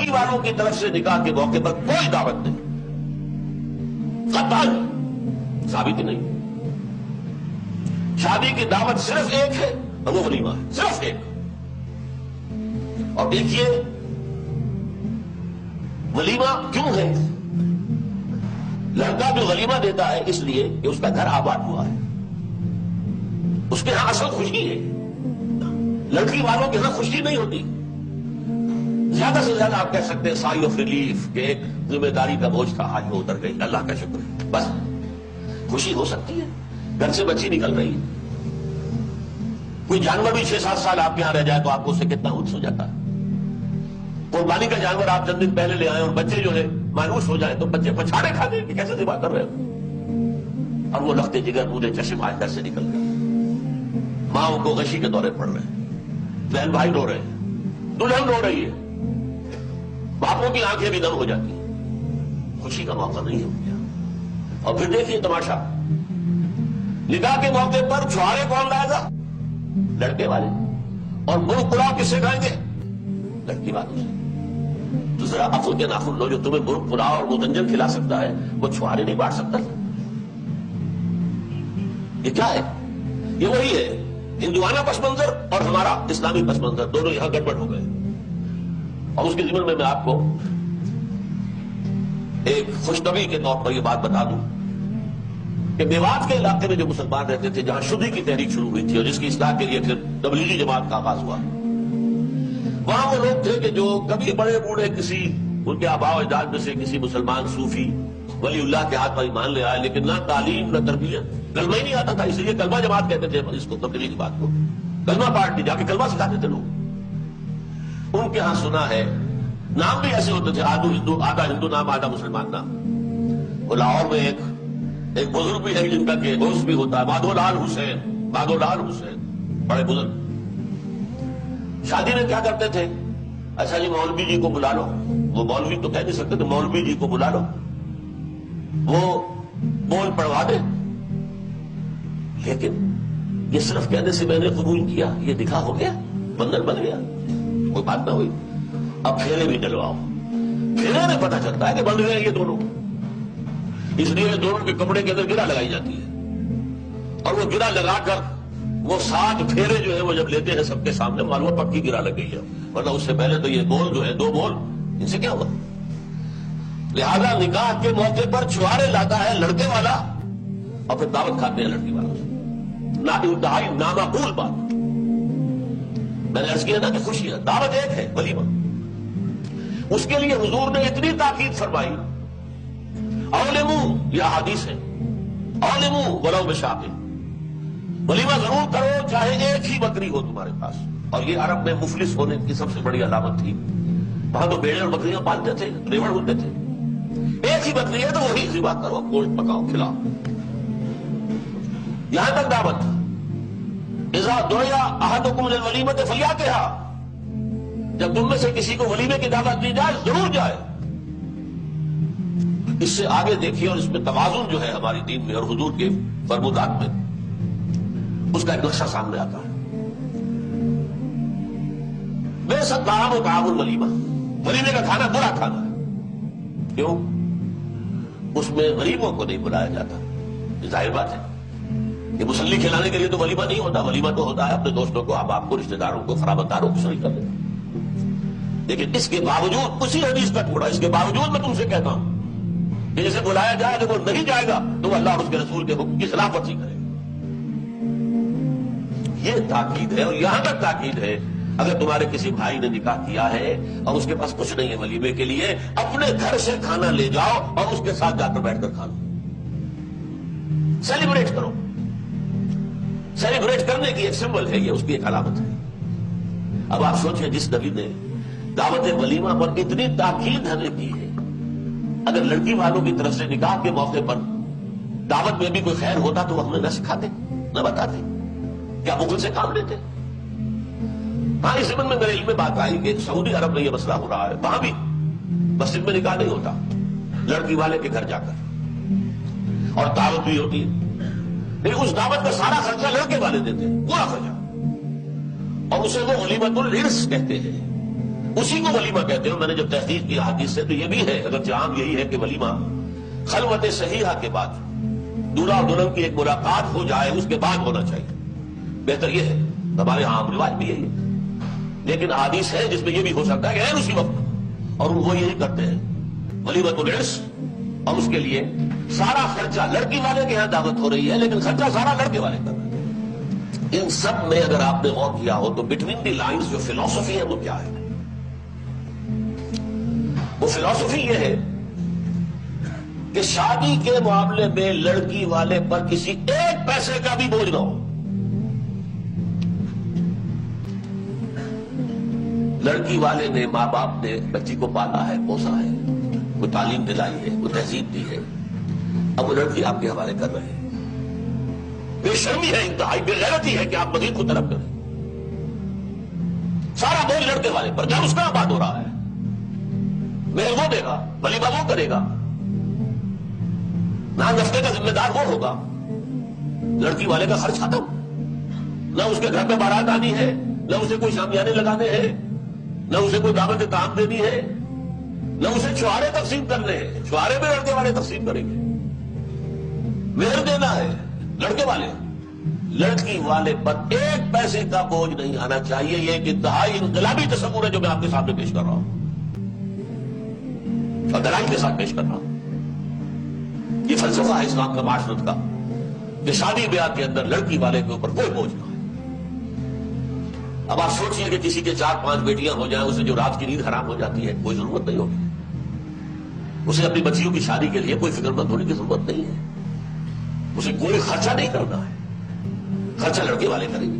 لڑکی والوں کی طرف سے نکاح کے موقع پر کوئی دعوت نہیں، قطعاً ثابت نہیں۔ شادی کی دعوت صرف ایک ہے اور وہ ولیمہ ہے، صرف ایک۔ اور دیکھیے ولیمہ کیوں ہے؟ لڑکا جو ولیمہ دیتا ہے اس لیے کہ اس کا گھر آباد ہوا ہے، اس کے ہاں اصل خوشی ہے۔ لڑکی والوں کے ہاں خوشی نہیں ہوتی۔ زیادہ سے زیادہ آپ کہہ سکتے ہیں سائی آف ریلیف، کہ ایک ذمہ داری کا بوجھ تھا آج وہ اتر گئی، اللہ کا شکر ہے، بس خوشی ہو سکتی ہے۔ گھر سے بچی نکل رہی ہے، کوئی جانور بھی 6-7 سال آپ کے یہاں رہ جائے تو آپ کو اس سے کتنا انس ہو جاتا ہے۔ قربانی کا جانور آپ چند دن پہلے لے آئے اور بچے جو ہے مایوس ہو جائے تو بچے پچھاڑے کھا دیں کہ کیسے ذبح کر رہے ہو، اور وہ لختے جگر پورے چشم آج گھر سے نکل گئے، ماں کو غشی کے دورے پڑ رہے ہیں، بہن بھائی رو رہے ہیں، دلہن رو رہی ہے، باپوں کی آنکھیں بھی دم ہو جاتی ہیں، خوشی کا موقع نہیں ہو گیا۔ اور پھر دیکھیے تماشا، نکاح کے موقع پر چھوارے کون لائے گا؟ لڑکے والے، اور مرغ پلاؤ کس سے کھائیں گے؟ لڑکی والوں سے۔ تو ذرا عقل کے ناخن لو، جو تمہیں مرغ پلاؤ اور متنجن کھلا سکتا ہے وہ چھوارے نہیں بانٹ سکتا۔ یہ کیا ہے؟ یہ وہی ہے ہندوانہ پس منظر اور ہمارا اسلامی پس منظر، دونوں یہاں گڑبڑ ہو گئے۔ اور اس کے ضمن میں آپ کو ایک خوشنوی کے طور پر یہ بات بتا دوں کہ میوات کے علاقے میں جو مسلمان رہتے تھے، جہاں شدی کی تحریک شروع ہوئی تھی اور جس کی اصلاح کے لیے پھر تبلیغی جماعت کا آغاز ہوا، وہاں وہ لوگ تھے کہ جو کبھی بڑے بوڑھے کسی ان کے آباء و اجداد میں سے کسی مسلمان صوفی ولی اللہ کے ہاتھ پر ایمان لے آئے، لیکن نہ تعلیم نہ تربیت، کلمہ ہی نہیں آتا تھا، اس لیے کلمہ جماعت کہتے تھے اس کو، تبلیغی بات کو کلمہ پارٹی، جا کے کلمہ سکھاتے تھے لوگ۔ ان کے ہاں سنا ہے نام بھی ایسے ہوتے تھے، آدھا ہندو نام آدھا مسلمان نام۔ وہ لاہور میں ایک بزرگ بھی ہے جن کا کہ دوست بھی ہوتا ہے، مادھو لال حسین، بڑے بزرگ۔ شادی میں کیا کرتے تھے؟ اچھا جی مولوی جی کو بلا لو، وہ مولوی تو کہہ نہیں سکتے تو مولوی جی کو بلا لو، وہ بول پڑھوا دے۔ لیکن یہ صرف کہنے سے میں نے قبول کیا، یہ دکھا ہو گیا، بندر بن گیا، کوئی بات نہ ہوئی۔ اب پھیرے بھی ڈلواؤ، پھیرے میں پتہ چلتا ہے کہ بن گئے یہ دونوں، اس لیے دونوں کے کپڑے کے اندر گرہ لگائی جاتی ہے، اور وہ گرہ لگا کر وہ 7 پھیرے جو ہے وہ جب لیتے ہیں سب کے سامنے، معلوم پکی گرہ لگ گئی ہے، ورنہ اس سے پہلے تو یہ بول جو ہے 2 بول، ان سے کیا ہوا؟ لہذا نکاح کے موقع پر چھوارے لاتا ہے لڑکے والا اور پھر دعوت کھاتے ہیں لڑکی والوں سے، نہ انتہائی نامعقول بات۔ میں نے عرض کیا نا کہ خوشی ہے، دعوت ایک ہے ولیمہ، اس کے لیے حضور نے اتنی تاکید فرمائی، اولمو، یہ احادیث ہے، اولمو ولو بشاۃ، ولیمہ ضرور کرو چاہے ایک ہی بکری ہو تمہارے پاس۔ اور یہ عرب میں مفلس ہونے کی سب سے بڑی علامت تھی، وہاں تو بیڑے اور بکریاں پالتے تھے، ریوڑ ہوتے تھے، ایک ہی بکری ہے تو وہی ذبح کرو، گوشت پکاؤ کھلاؤ۔ یہاں تک دعوت، اذا دعی احدکم للولیمۃ فلیاتھا، جب تم میں سے کسی کو ولیمے کی دعوت دی جائے ضرور جائے۔ اس سے آگے دیکھیے، اور اس میں توازن جو ہے ہماری دین میں اور حضور کے فرمودات میں، اس کا ایک نقشہ سامنے آتا ہے۔ بے سب طعام و طعام الولیمہ، ولیمے کا کھانا برا کھانا ہے، کیوں؟ اس میں غریبوں کو نہیں بلایا جاتا، یہ ظاہر بات ہے۔ یہ مسلی کھلانے کے لیے تو ولیمہ نہیں ہوتا، ولیمہ تو ہوتا ہے اپنے دوستوں کو، آپ کو، رشتہ داروں کو، خرابتداروں کو شریک کر دینا۔ لیکن اس کے باوجود، اسی حدیث کا ٹکڑا، اس کے باوجود میں تم سے کہتا ہوں کہ جسے بلایا جائے اگر وہ نہیں جائے گا تو وہ اللہ اور اس کے رسول کے حکم کی خلاف ورزی کرے گا۔ یہ تاکید ہے، اور یہاں تک تاکید ہے اگر تمہارے کسی بھائی نے نکاح کیا ہے اور اس کے پاس کچھ نہیں ہے ولیمے کے لیے، اپنے گھر سے کھانا لے جاؤ اور اس کے ساتھ جا کر بیٹھ کر کھا لو، سیلیبریٹ کرو۔ سیلیبریٹ کرنے کی ایک سمبل ہے یہ، اس کی ایک علامت ہے۔ اب آپ سوچیں، جس نبی نے دعوت ولیمہ پر اتنی تاکید ہمیں کی ہے، اگر لڑکی والوں کی طرف سے نکاح کے موقع پر دعوت میں بھی کوئی خیر ہوتا تو وہ ہمیں نہ سکھاتے، نہ بتاتے، کیا بخل سے کام لیتے؟ ہاں، اس زمن میں میرے علم میں بات آئی کہ سعودی عرب میں یہ مسئلہ ہو رہا ہے، وہاں بھی مسجد میں نکاح نہیں ہوتا، لڑکی والے کے گھر جا کر، اور دعوت بھی ہوتی ہے، لیکن اس دعوت کا سارا خرچہ لڑکے والے دیتے ہیں، پورا خرچہ، اور اسے وہ ولیمۃ العرس کہتے ہیں۔ اسی کو ولیمہ کہتے ہیں. میں نے جب تحقیق کی حدیث سے تو یہ بھی ہے، اگرچہ عام یہی ہے کہ ولیمہ خلوت صحیحہ کے بعد دولہا اور دلہن کی ایک ملاقات ہو جائے اس کے بعد ہونا چاہیے، بہتر یہ ہے. ہمارے ہاں عام رواج بھی یہی ہے، لیکن حدیث ہے جس میں یہ بھی ہو سکتا ہے کہ غیر اسی وقت، اور وہ یہی کرتے ہیں ولیمۃ العرس، اور اس کے لیے سارا خرچہ لڑکی والے کے یہاں دعوت ہو رہی ہے لیکن خرچہ سارا لڑکے والے کر رہے ہیں. ان سب میں اگر آپ نے غور کیا ہو تو بٹوین دی لائنز جو فلسفی ہے وہ کیا ہے؟ وہ فلسفی یہ ہے کہ شادی کے معاملے میں لڑکی والے پر کسی ایک پیسے کا بھی بوجھ نہ ہو. لڑکی والے نے، ماں باپ نے بچی کو پالا ہے، پوسا ہے، وہ تعلیم دلائی ہے، وہ تہذیب دی ہے، اب وہ لڑکی آپ کے حوالے کر رہے ہیں. بے شرمی ہے، انتہائی بے غیرتی ہے کہ آپ مزید کو طلب کریں. سارا بوجھ لڑکے والے پر، جب اس کا بات ہو رہا ہے مہر وہ دے گا، ولیمہ وہ کرے گا، نان نفقے کا ذمہ دار وہ ہوگا، لڑکی والے کا خرچ ختم. نہ اس کے گھر میں بارات آنی ہے، نہ اسے کوئی شامیانے لگانے ہیں، نہ اسے کوئی دعوت کام دینی ہے، نہ اسے چھوارے تقسیم کرنے ہیں. چھوارے میں لڑکے والے تقسیم کریں گے. مہر دینا ہے لڑکے والے. لڑکی والے پر ایک پیسے کا بوجھ نہیں آنا چاہیے. یہ ایک انتہائی انقلابی تصور ہے جو میں آپ کے سامنے پیش کر رہا ہوں اور دلائل کے ساتھ پیش کر رہا ہوں. یہ فلسفہ ہے اسلام کا، معاشرت کا، کہ شادی بیاہ کے اندر لڑکی والے کے اوپر کوئی بوجھ نہ ہے. اب آپ سوچئے کہ کسی کے 4-5 بیٹیاں ہو جائیں، اسے جو رات کی نیند حرام ہو جاتی ہے، کوئی ضرورت نہیں ہوگی. اسے اپنی بچیوں کی شادی کے لیے کوئی فکر مند ہونے کی ضرورت نہیں ہے. اسے کوئی خرچہ نہیں کرنا ہے، خرچہ لڑکے والے کریں گے.